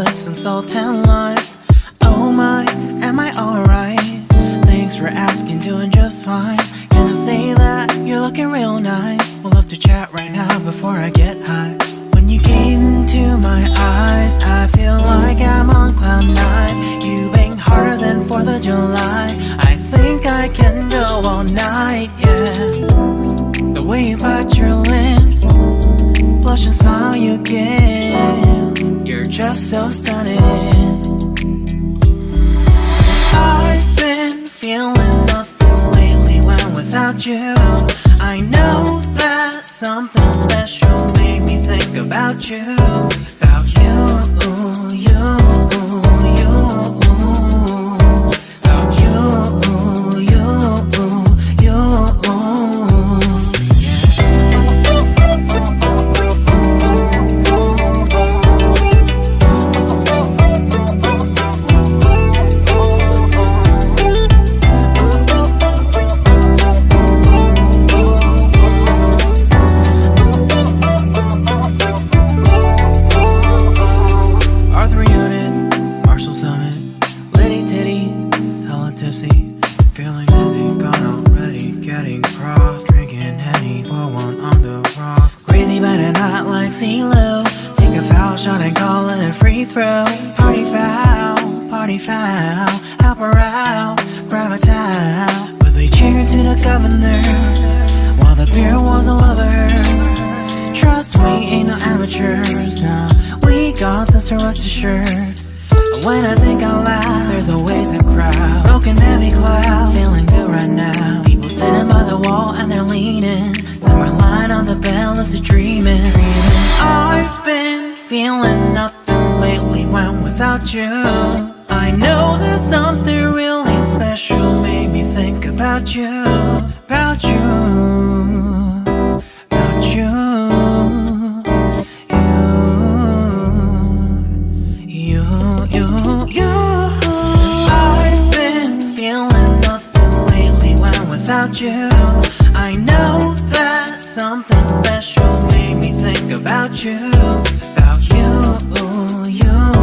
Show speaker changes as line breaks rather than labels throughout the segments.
with some salt and lime. Oh my, am I alright? Thanks for asking, doing just fine. Can I say that you're looking real nice? We'll love to chat right now before I get high. When you gaze into my eyes, I feel like I'm on cloud nine. You bang harder than 4th of July. I think I can go all night, yeah. The way you bite your lips, blush and smile you give, you're just so stunning. I've been feeling nothing lately when without you. I know that something special made me think about you. About you, you, you. About you, you, you. Party foul, help her out, grab a towel. But they cheered to the governor while the beer was a lover. Trust we ain't no amateurs, nah. We got this, so rest assured. But when I think out loud, there's always a crowd. Smoking heavy cloud, feeling good right now. People sitting by the wall and they're leaning. Some are lying on the bed, lucid dreaming. I've been feeling nothing lately when without you. I know that something really special made me think about you. About you, about you. You. I've been feeling nothing lately when without you. I know that something special made me think about you. About you, you.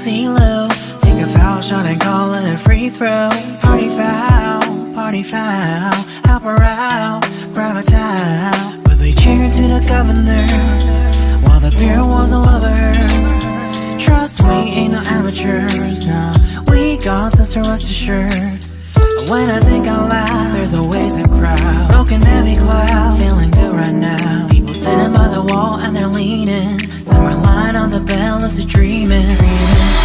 CeeLo. Take a foul shot and call it a free throw. Party foul, help her out, grab a towel. But they cheered to the governor while the beer wasn't lover. Trust we ain't no amateurs, nah. We got this, so rest assured. When I think out loud, there's always a crowd. Smoking heavy cloud, feeling good right now. People sitting by the wall and they're leaning. Some are lying on the bed, lucid dreaming.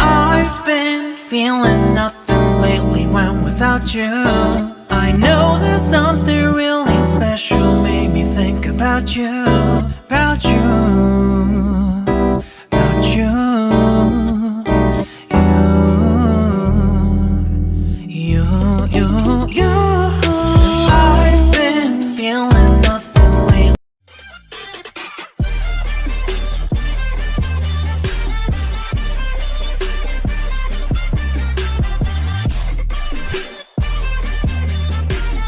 I've been feeling nothing lately when without you. I know that something really special made me think about you, about you, about you. You